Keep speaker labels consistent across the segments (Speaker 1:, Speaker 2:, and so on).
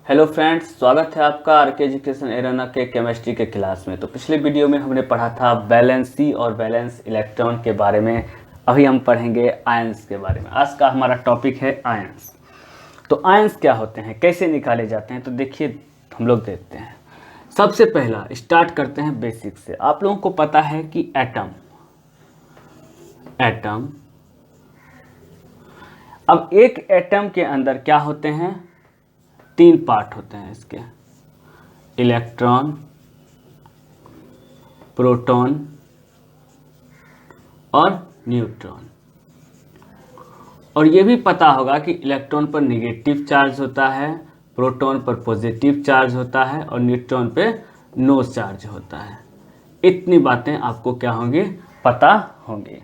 Speaker 1: Hello friends, स्वागत है आपका आरके एजुकेशन एरेना के केमिस्ट्री के क्लास में। तो पिछले वीडियो में हमने पढ़ा था वैलेंसी और वैलेंस इलेक्ट्रॉन के बारे में। अभी हम पढ़ेंगे आयंस के बारे में। आज का हमारा टॉपिक है आयंस। तो आयंस क्या होते हैं, कैसे निकाले जाते हैं, तो देखिए हम लोग देखते हैं। सबसे पहला स्टार्ट करते हैं बेसिक से। आप लोगों को पता है कि एटम अब एक एटम के अंदर क्या होते हैं, तीन पार्ट होते हैं इसके, इलेक्ट्रॉन, प्रोटॉन और न्यूट्रॉन। और ये भी पता होगा कि इलेक्ट्रॉन पर नेगेटिव चार्ज होता है, प्रोटॉन पर पॉजिटिव चार्ज होता है और न्यूट्रॉन पे नो चार्ज होता है। इतनी बातें आपको क्या होंगी, पता होंगी।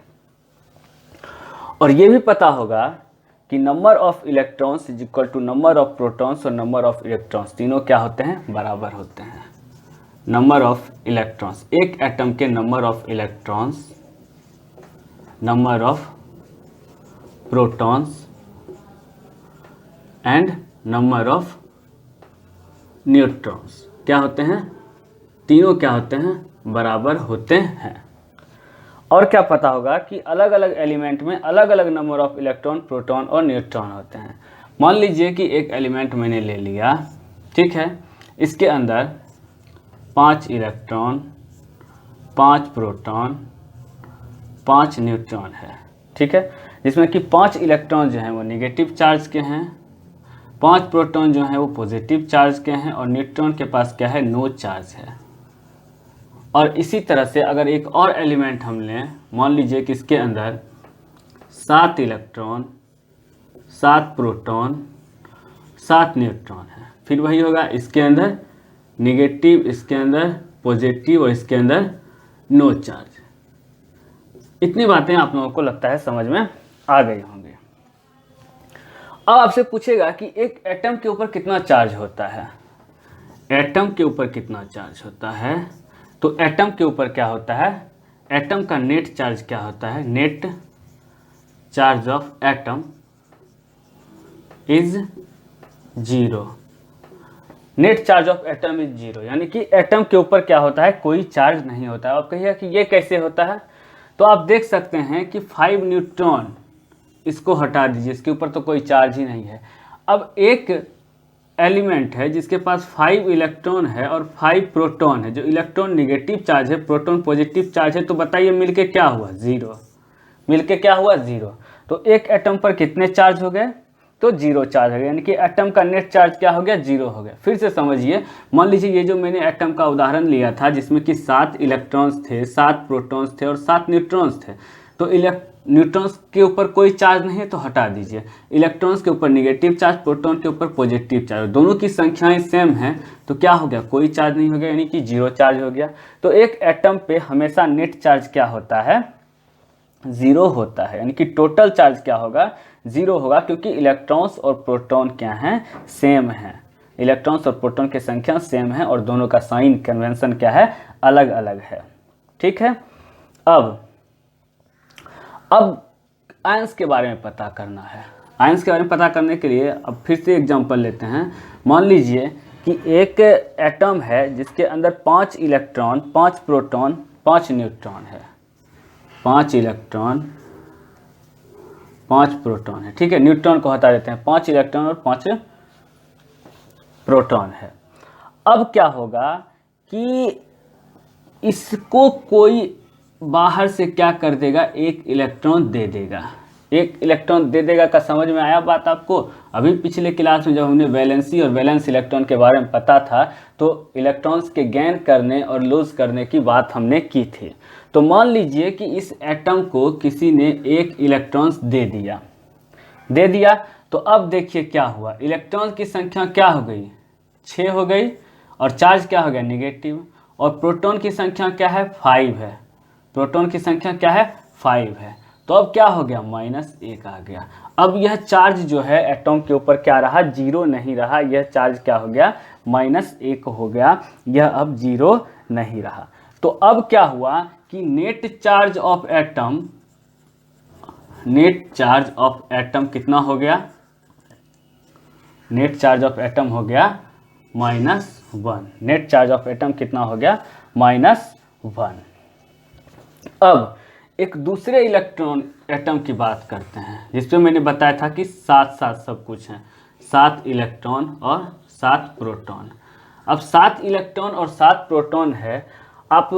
Speaker 1: और ये भी पता होगा कि number of electrons is equal to number of protons और नंबर ऑफ इलेक्ट्रॉन्स, तीनों क्या होते हैं, बराबर होते हैं। नंबर ऑफ इलेक्ट्रॉन्स, एक एटम के number of electrons, number of protons and number of neutrons क्या होते हैं, तीनों क्या होते हैं, बराबर होते हैं। और क्या पता होगा कि अलग अलग एलिमेंट में अलग अलग नंबर ऑफ इलेक्ट्रॉन, प्रोटॉन और न्यूट्रॉन होते हैं। मान लीजिए कि एक एलिमेंट मैंने ले लिया, ठीक है, इसके अंदर 5 इलेक्ट्रॉन, 5 प्रोटॉन, 5 न्यूट्रॉन है, ठीक है, जिसमें कि 5 इलेक्ट्रॉन जो हैं वो नेगेटिव चार्ज के हैं, 5 प्रोटॉन जो हैं वो पॉजिटिव चार्ज के हैं और न्यूट्रॉन के पास क्या है, नो चार्ज है। और इसी तरह से अगर एक और एलिमेंट हम लें, मान लीजिए कि इसके अंदर 7 इलेक्ट्रॉन, 7 प्रोटॉन, 7 न्यूट्रॉन है, फिर वही होगा, इसके अंदर नेगेटिव, इसके अंदर पॉजिटिव और इसके अंदर नो चार्ज। इतनी बातें आप लोगों को लगता है समझ में आ गई होंगी। अब आपसे पूछेगा कि एक एटम के ऊपर कितना चार्ज होता है, एटम के ऊपर कितना चार्ज होता है। तो एटम के ऊपर क्या होता है, एटम का नेट चार्ज क्या होता है, net charge of atom is 0। Net charge of atom is 0, यानी कि एटम के ऊपर क्या होता है, कोई चार्ज नहीं होता है। आप कहिए कि ये कैसे होता है, तो आप देख सकते हैं कि 5 न्यूट्रॉन, इसको हटा दीजिए, इसके ऊपर तो कोई चार्ज ही नहीं है। अब एक एलिमेंट है जिसके पास 5 इलेक्ट्रॉन है और 5 प्रोटॉन है, जो इलेक्ट्रॉन नेगेटिव चार्ज है, प्रोटॉन पॉजिटिव चार्ज है, तो बताइए मिलके क्या हुआ, 0। मिलके क्या हुआ, 0। तो एक एटम पर कितने चार्ज हो गए, तो 0 चार्ज हो गया, यानी कि एटम का नेट चार्ज क्या हो गया, 0 हो गया। फिर से समझिए, मान लीजिए ये जो मैंने एटम का उदाहरण लिया था जिसमें कि 7 इलेक्ट्रॉन्स थे, 7 प्रोटॉन्स थे और 7 न्यूट्रॉन्स थे, तो न्यूट्रॉन्स के ऊपर कोई चार्ज नहीं है तो हटा दीजिए, इलेक्ट्रॉन्स के ऊपर नेगेटिव चार्ज, प्रोटॉन के ऊपर पॉजिटिव चार्ज, दोनों की संख्याएं सेम हैं, तो क्या हो गया, कोई चार्ज नहीं हो गया, यानी कि 0 चार्ज हो गया। तो एक एटम पे हमेशा नेट चार्ज क्या होता है, 0 होता है, यानी कि टोटल चार्ज क्या होगा, 0 होगा, क्योंकि इलेक्ट्रॉन्स और प्रोटॉन क्या हैं, सेम हैं। इलेक्ट्रॉन्स और प्रोटॉन की संख्या सेम है और दोनों का साइन कन्वेंशन क्या है, अलग अलग है, ठीक है। अब आयंस के बारे में पता करना है। आयंस के बारे में पता करने के लिए अब फिर से एग्जांपल लेते हैं। मान लीजिए कि एक एटम है जिसके अंदर 5 इलेक्ट्रॉन, 5 प्रोटॉन, 5 न्यूट्रॉन है, 5 इलेक्ट्रॉन, 5 प्रोटॉन है, ठीक है, न्यूट्रॉन को हटा देते हैं, 5 इलेक्ट्रॉन और 5 प्रोटॉन है। अब क्या होगा कि इसको कोई बाहर से क्या कर देगा, एक इलेक्ट्रॉन दे देगा। एक इलेक्ट्रॉन दे देगा का समझ में आया बात आपको। अभी पिछले क्लास में जब हमने वैलेंसी और वैलेंस इलेक्ट्रॉन के बारे में पता था, तो इलेक्ट्रॉन्स के गेन करने और लूज करने की बात हमने की थी। तो मान लीजिए कि इस एटम को किसी ने एक इलेक्ट्रॉन दे दिया, तो अब देखिए क्या हुआ, इलेक्ट्रॉन की संख्या क्या हो गई, 6 हो गई, और चार्ज क्या हो गया, नेगेटिव। और प्रोटॉन की संख्या क्या है, 5 है, प्रोटॉन की संख्या क्या है, 5 है। तो अब क्या हो गया, -1 आ गया। अब यह चार्ज जो है एटम के ऊपर क्या रहा, 0 नहीं रहा, यह चार्ज क्या हो गया, -1 हो गया, यह अब 0 नहीं रहा। तो अब क्या हुआ कि नेट चार्ज ऑफ एटम कितना हो गया, नेट चार्ज ऑफ एटम हो गया -1। नेट चार्ज ऑफ एटम कितना हो गया? -1। अब एक दूसरे इलेक्ट्रॉन एटम की बात करते हैं जिसपे मैंने बताया था कि 7 सब कुछ है, 7 इलेक्ट्रॉन और 7 प्रोटॉन। अब 7 इलेक्ट्रॉन और 7 प्रोटॉन है। आप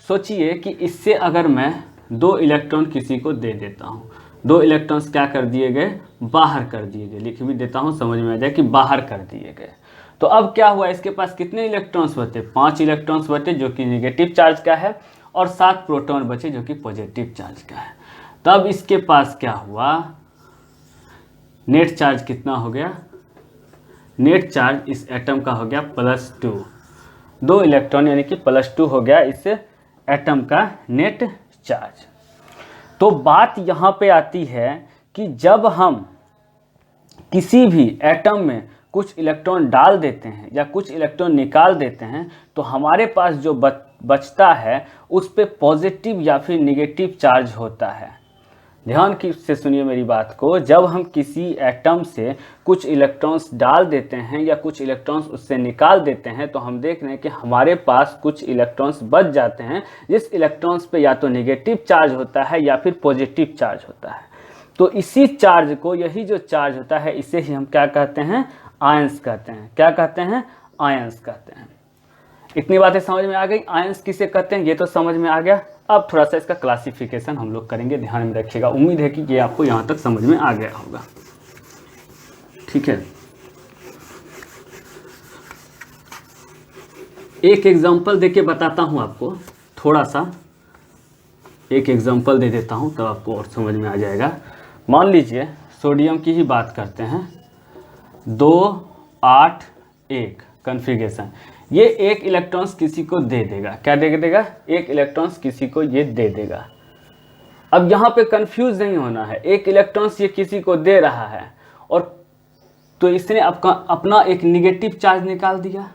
Speaker 1: सोचिए कि इससे अगर मैं 2 इलेक्ट्रॉन किसी को दे देता हूँ, 2 इलेक्ट्रॉन्स क्या कर दिए गए? बाहर कर दिए गए। लिख भी देता हूँ, समझ में आ जाए कि बाहर कर दिए गए। तो अब क्या हुआ? इसके पास कितने इलेक्ट्रॉन्स बचे? 5 इलेक्ट्रॉन्स बचे जो कि नेगेटिव चार्ज का है, और 7 प्रोटॉन बचे जो कि पॉजिटिव चार्ज का है। तब इसके पास क्या हुआ? नेट चार्ज कितना हो गया? नेट चार्ज इस एटम का हो गया +2। 2 इलेक्ट्रॉन यानी कि +2 हो गया इस एटम का नेट चार्ज। तो बात यहाँ पे आती है कि जब हम किसी भी एटम में कुछ इलेक्ट्रॉन डाल देते हैं या कुछ इलेक्ट्रॉन निकाल देते हैं तो हमारे पास जो बचता है उस पे पॉजिटिव या फिर नेगेटिव चार्ज होता है। ध्यान से सुनिए मेरी बात को। जब हम किसी एटम से कुछ इलेक्ट्रॉन्स डाल देते हैं या कुछ इलेक्ट्रॉन्स उससे निकाल देते हैं तो हम देख रहे हैं कि हमारे पास कुछ इलेक्ट्रॉन्स बच जाते हैं जिस इलेक्ट्रॉन्स पे या तो नेगेटिव चार्ज होता है या फिर पॉजिटिव चार्ज होता है। तो इसी चार्ज को, यही जो चार्ज होता है, इसे ही हम क्या कहते हैं? आयंस कहते हैं। क्या कहते हैं? आयंस कहते हैं। इतनी बातें समझ में आ गई? आयंस किसे कहते हैं ये तो समझ में आ गया। अब थोड़ा सा इसका क्लासिफिकेशन हम लोग करेंगे, ध्यान में रखिएगा। उम्मीद है कि ये आपको यहाँ तक समझ में आ गया होगा। ठीक है, एक एग्जांपल देके बताता हूँ आपको। थोड़ा सा एक एग्जांपल दे देता हूँ तब आपको और समझ में आ जाएगा। मान लीजिए सोडियम की ही बात करते हैं, 2 8 1 कन्फिगरेशन। ये 1 इलेक्ट्रॉन्स किसी को दे देगा। क्या दे देगा? 1 इलेक्ट्रॉन्स किसी को ये दे देगा। अब यहाँ पे कंफ्यूज नहीं होना है, 1 इलेक्ट्रॉन्स ये किसी को दे रहा है और तो इसने अपना एक निगेटिव चार्ज निकाल दिया।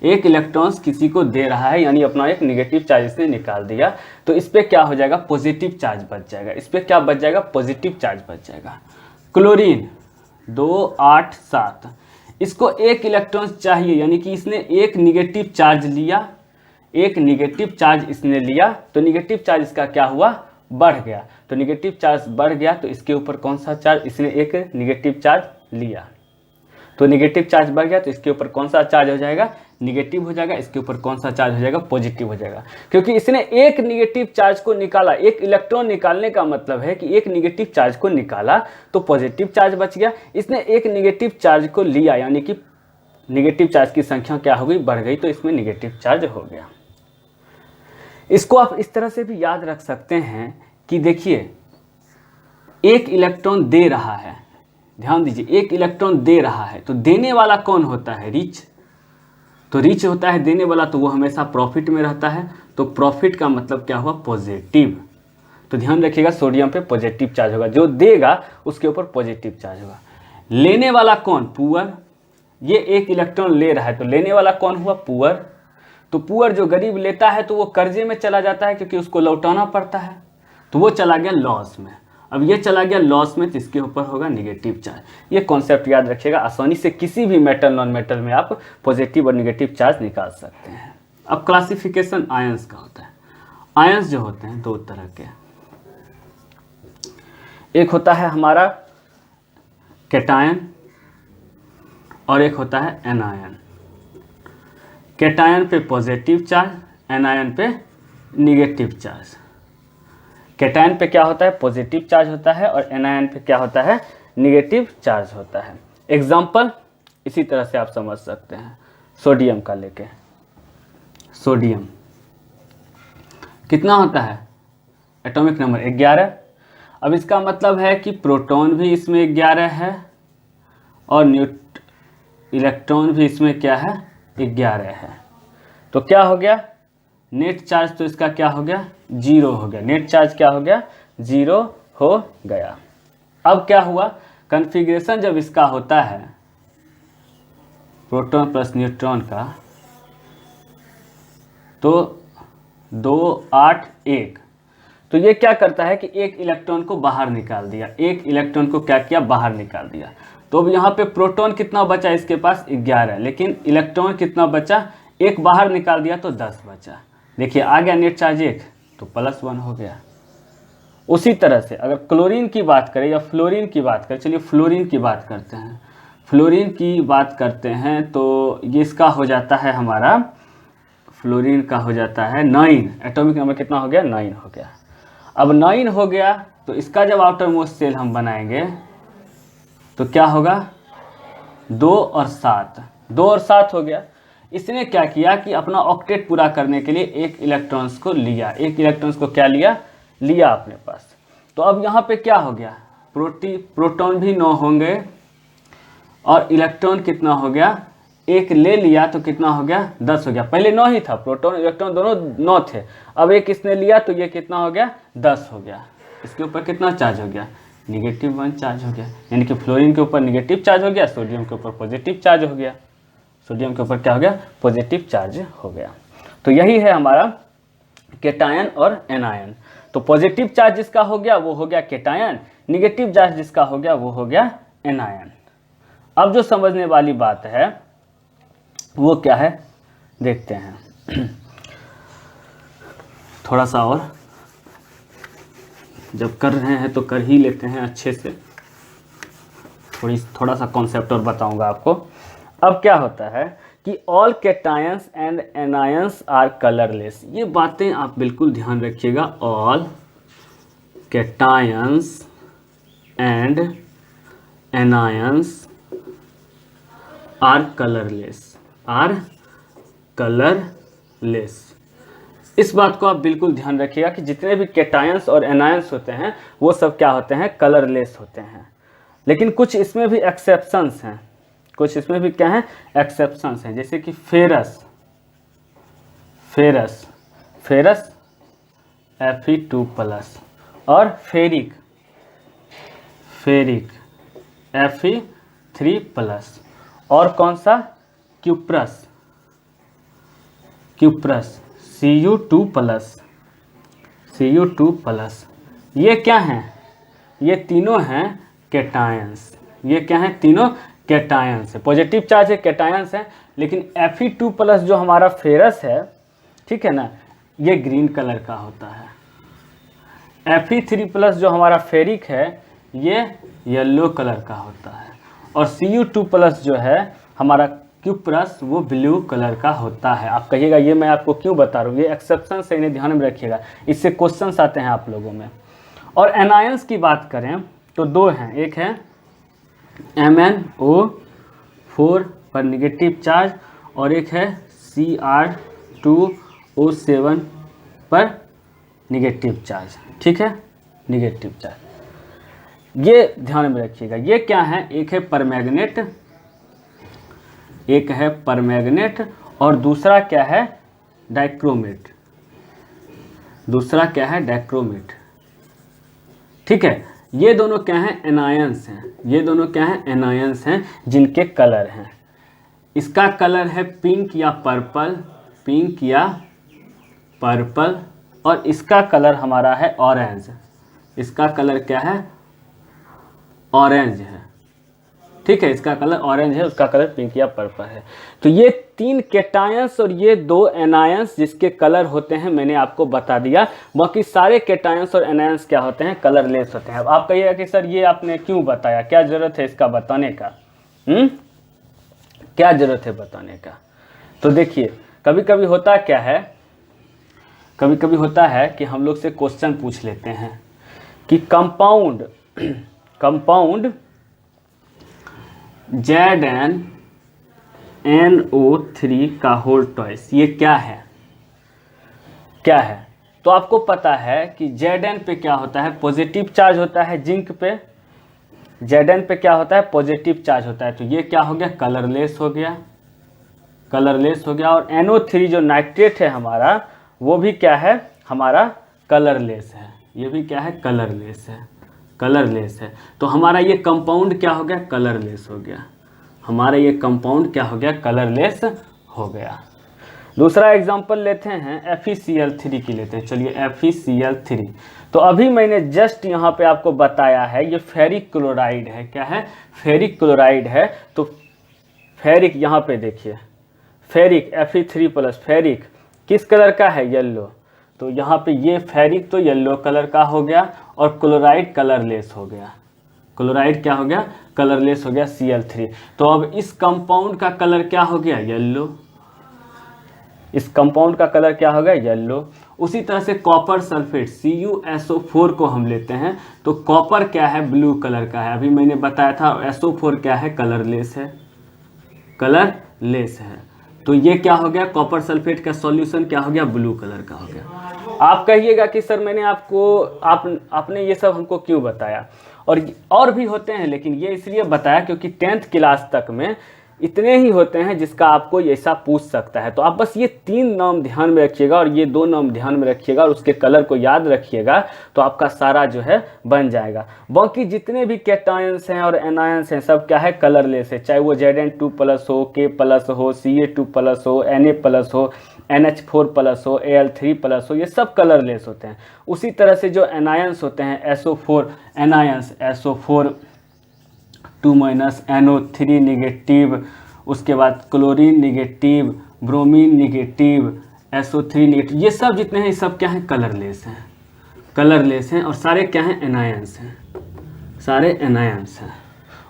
Speaker 1: 1 इलेक्ट्रॉन्स किसी को दे रहा है यानी अपना एक निगेटिव चार्ज इसने निकाल दिया। तो इस पर क्या हो जाएगा? पॉजिटिव चार्ज बच जाएगा। इस पर क्या बच जाएगा? पॉजिटिव चार्ज बच जाएगा। क्लोरीन 2 8 7, इसको 1 इलेक्ट्रॉन चाहिए यानी कि इसने एक निगेटिव चार्ज लिया, एक निगेटिव चार्ज इसने लिया, तो निगेटिव चार्ज इसका क्या हुआ? बढ़ गया। तो निगेटिव चार्ज बढ़ गया तो इसके ऊपर कौन सा चार्ज? इसने एक निगेटिव चार्ज लिया, तो निगेटिव चार्ज बढ़ गया तो इसके ऊपर कौन सा चार्ज हो जाएगा? निगेटिव हो जाएगा। इसके ऊपर कौन सा चार्ज हो जाएगा? पॉजिटिव हो जाएगा। क्योंकि इसने एक निगेटिव चार्ज को निकाला। एक इलेक्ट्रॉन निकालने का मतलब है कि एक निगेटिव चार्ज को निकाला तो पॉजिटिव चार्ज बच गया। इसने एक निगेटिव चार्ज को लिया यानी कि निगेटिव चार्ज की संख्या क्या हो गई? बढ़ गई, तो इसमें निगेटिव चार्ज हो गया। इसको आप इस तरह से भी याद रख सकते हैं कि देखिए 1 इलेक्ट्रॉन दे रहा है, ध्यान दीजिए, 1 इलेक्ट्रॉन दे रहा है तो देने वाला कौन होता है? रिच। तो रिच होता है देने वाला, तो वो हमेशा प्रॉफिट में रहता है। तो प्रॉफिट का मतलब क्या हुआ? पॉजिटिव। तो ध्यान रखिएगा सोडियम पे पॉजिटिव चार्ज होगा, जो देगा उसके ऊपर पॉजिटिव चार्ज होगा। लेने वाला कौन? पुअर। ये 1 इलेक्ट्रॉन ले रहा है तो लेने वाला कौन हुआ? पुअर। तो पुअर जो गरीब लेता है तो वो कर्जे में चला जाता है क्योंकि उसको लौटाना पड़ता है, तो वो चला गया लॉस में। अब ये चला गया लॉस में तो इसके ऊपर होगा निगेटिव चार्ज। ये कॉन्सेप्ट याद रखिएगा। आसानी से किसी भी मेटल नॉन मेटल में आप पॉजिटिव और निगेटिव चार्ज निकाल सकते हैं। अब क्लासिफिकेशन आयंस का होता है। आयंस जो होते हैं 2 तरह के, एक होता है हमारा कैटायन और एक होता है एनायन। कैटायन पे पॉजिटिव चार्ज, एनायन पे निगेटिव चार्ज। कैटायन पे क्या होता है? पॉजिटिव चार्ज होता है और एनायन पे क्या होता है? निगेटिव चार्ज होता है। एग्जाम्पल इसी तरह से आप समझ सकते हैं। सोडियम का लेके, सोडियम कितना होता है? Atomic number 11। अब इसका मतलब है कि प्रोटॉन भी इसमें 11 है और इलेक्ट्रॉन भी इसमें क्या है? 11 है। तो क्या हो गया? नेट चार्ज तो इसका क्या हो गया? 0 हो गया। नेट चार्ज क्या हो गया? 0 हो गया। अब क्या हुआ? कन्फिग्रेशन जब इसका होता है प्रोटॉन प्लस न्यूट्रॉन का, तो 2 8 1, तो ये क्या करता है कि 1 इलेक्ट्रॉन को बाहर निकाल दिया। 1 इलेक्ट्रॉन को क्या किया? बाहर निकाल दिया। तो अब यहाँ पे प्रोटॉन कितना बचा इसके पास 11, लेकिन इलेक्ट्रॉन कितना बचा, एक बाहर निकाल दिया तो 10 बचा। देखिए आ गया नेट चार्ज 1 तो +1 हो गया। उसी तरह से अगर क्लोरीन की बात करें या फ्लोरीन की बात करें, चलिए फ्लोरीन की बात करते हैं। फ्लोरीन की बात करते हैं तो ये इसका हो जाता है हमारा, फ्लोरीन का हो जाता है 9, एटॉमिक नंबर कितना हो गया, 9 हो गया। अब 9 हो गया तो इसका जब आउटर मोस्ट शेल हम बनाएंगे तो क्या होगा, 2 और 7, 2 और 7 हो गया। इसने क्या किया कि अपना ऑक्टेट पूरा करने के लिए एक इलेक्ट्रॉन्स को लिया, एक इलेक्ट्रॉन्स को क्या लिया अपने पास। तो अब यहाँ पे क्या हो गया, प्रोटॉन भी 9 होंगे और इलेक्ट्रॉन कितना हो गया, एक ले लिया तो कितना हो गया, 10 हो गया। पहले 9 ही था, प्रोटॉन इलेक्ट्रॉन दोनों 9 थे, अब एक इसने लिया तो ये कितना हो गया, 10 हो गया। इसके ऊपर कितना चार्ज हो गया, -1 चार्ज हो गया, यानी कि फ्लोरीन के ऊपर नेगेटिव चार्ज हो गया, सोडियम के ऊपर पॉजिटिव चार्ज हो गया, सोडियम के ऊपर क्या हो गया, पॉजिटिव चार्ज हो गया। तो यही है हमारा केटायन और एनायन। तो पॉजिटिव चार्ज जिसका हो गया वो हो गया केटायन, निगेटिव चार्ज जिसका हो गया वो हो गया एनायन। अब जो समझने वाली बात है वो क्या है देखते हैं। थोड़ा सा और जब कर रहे हैं तो कर ही लेते हैं अच्छे से, थोड़ा सा कॉन्सेप्ट और बताऊंगा आपको। अब क्या होता है कि all cations and anions are colourless, ये बातें आप बिल्कुल ध्यान रखिएगा। All cations and anions are colourless, इस बात को आप बिल्कुल ध्यान रखिएगा कि जितने भी केटायंस और एनायंस होते हैं वो सब क्या होते हैं, कलरलेस होते हैं। लेकिन कुछ इसमें भी एक्सेप्शंस हैं, कुछ इसमें भी क्या है, एक्सेप्शंस हैं। जैसे कि फेरस Fe2+ और फेरिक Fe3+, और कौन सा, क्यूप्रस Cu2+, ये क्या हैं, ये तीनों हैं केटायंस। ये क्या है, तीनों केटायंस है, पॉजिटिव चार्ज है, केटायंस है। लेकिन Fe2+ जो हमारा फेरस है, ठीक है ना, ये ग्रीन कलर का होता है। Fe3+ जो हमारा फेरिक है ये येलो कलर का होता है। और Cu2+ जो है हमारा क्यूप्रस, वो ब्लू कलर का होता है। आप कहिएगा ये मैं आपको क्यों बता रहा हूँ, ये एक्सेप्शन से इन्हें ध्यान में रखिएगा, इससे क्वेश्चंस आते हैं आप लोगों में। और एनायंस की बात करें तो 2 हैं, एक है MnO4 पर नेगेटिव चार्ज और एक है Cr2O7 पर नेगेटिव चार्ज, ठीक है, नेगेटिव चार्ज। ये ध्यान में रखिएगा। ये क्या है, एक है परमैग्नेट, और दूसरा क्या है, डाइक्रोमेट। ठीक है, ये दोनों क्या हैं, एनायंस हैं, जिनके कलर हैं। इसका कलर है पिंक या पर्पल, और इसका कलर हमारा है ऑरेंज। इसका कलर क्या है, ऑरेंज है, ठीक है, इसका कलर ऑरेंज है, उसका कलर पिंक या पर्पल है। तो ये 3 केटायंस और ये 2 एनायंस जिसके कलर होते हैं मैंने आपको बता दिया। बाकी सारे केटायंस और एनायंस क्या होते हैं, कलरलेस होते हैं। अब आप कहिएगा कि सर ये आपने क्यों बताया, क्या जरूरत है इसका बताने का, क्या जरूरत है बताने का। तो देखिए कभी कभी होता है कि हम लोग से क्वेश्चन पूछ लेते हैं कि कंपाउंड ZnNO3 का होल ट्वाइस, ये क्या है। तो आपको पता है कि Zn पे क्या होता है, पॉजिटिव चार्ज होता है, जिंक पे Zn पे क्या होता है, पॉजिटिव चार्ज होता है। तो ये क्या हो गया, कलरलेस हो गया। और NO3 जो नाइट्रेट है हमारा, वो भी क्या है, हमारा कलरलेस है। ये भी क्या है, कलरलेस है। तो हमारा ये कंपाउंड क्या हो गया, कलरलेस हो गया। दूसरा एग्जांपल लेते हैं FeCl3 की लेते हैं। चलिए FeCl3, तो अभी मैंने जस्ट यहाँ पे आपको बताया है ये फेरिक क्लोराइड है। क्या है? फेरिक क्लोराइड है। तो फेरिक यहाँ पे देखिए, फेरिक Fe3+, फेरिक किस कलर का है? येलो। तो यहाँ पे ये फेरिक तो येलो कलर का हो गया और क्लोराइड कलरलेस हो गया। क्लोराइड क्या हो गया? कलरलेस हो गया Cl3। तो अब इस कंपाउंड का कलर क्या हो गया? येलो। इस कंपाउंड का कलर क्या हो गया? येलो। उसी तरह से कॉपर सल्फेट CuSO4 को हम लेते हैं, तो कॉपर क्या है? ब्लू कलर का है। अभी मैंने बताया था SO4 क्या है? कलरलेस है, कलरलेस है। तो ये क्या हो गया? कॉपर सल्फेट का सॉल्यूशन क्या हो गया? ब्लू कलर का हो गया। आप कहिएगा कि सर मैंने आपने ये सब हमको क्यों बताया? और भी होते हैं, लेकिन ये इसलिए बताया क्योंकि 10th क्लास तक में इतने ही होते हैं जिसका आपको ऐसा पूछ सकता है। तो आप बस ये 3 नाम ध्यान में रखिएगा और ये 2 नाम ध्यान में रखिएगा और उसके कलर को याद रखिएगा, तो आपका सारा जो है बन जाएगा। बाकी जितने भी कैटायंस हैं और एनायंस हैं सब क्या है? कलरलेस है। चाहे वो Zn2+ हो, K+ हो, Ca2+ हो, Na+ हो, NH4+ हो, Al3+ हो, ये सब कलरलेस होते हैं। उसी तरह से जो एनायंस होते हैं SO4 anions, SO4 2- NO3 negative, उसके बाद chlorine negative, bromine negative, SO3 negative, ये सब जितने हैं ये सब क्या हैं? कलरलेस हैं। कलरलेस हैं और सारे क्या हैं? एनायंस हैं, सारे एनायंस हैं।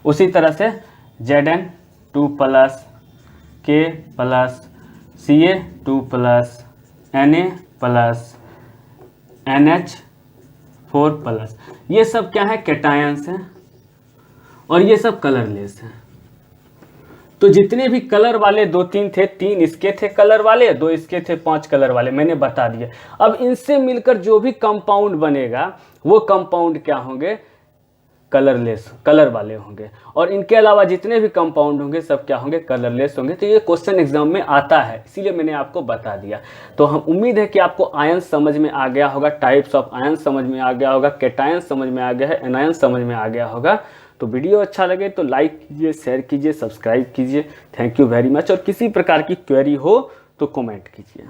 Speaker 1: उसी तरह से Zn2+, K+, Ca2+, Na+, NH4+, ये सब क्या है? कैटायंस हैं और ये सब कलरलेस हैं। तो जितने भी कलर वाले 2-3 थे, 3 इसके थे कलर वाले, 2 इसके थे, 5 कलर वाले, मैंने बता दिया। अब इनसे मिलकर जो भी कंपाउंड बनेगा वो कंपाउंड क्या होंगे? कलरलेस, कलर वाले होंगे। और इनके अलावा जितने भी कंपाउंड होंगे सब क्या होंगे? कलरलेस होंगे। तो ये क्वेश्चन एग्जाम में आता है, इसीलिए मैंने आपको बता दिया। तो हम उम्मीद है कि आपको आयन समझ में आ गया होगा, टाइप्स ऑफ आयन समझ में आ गया होगा, कैटायन समझ में आ गया है, एनायन समझ में आ गया होगा। तो वीडियो अच्छा लगे तो लाइक कीजिए, शेयर कीजिए, सब्सक्राइब कीजिए। Thank you very much. और किसी प्रकार की क्वेरी हो तो कमेंट कीजिए।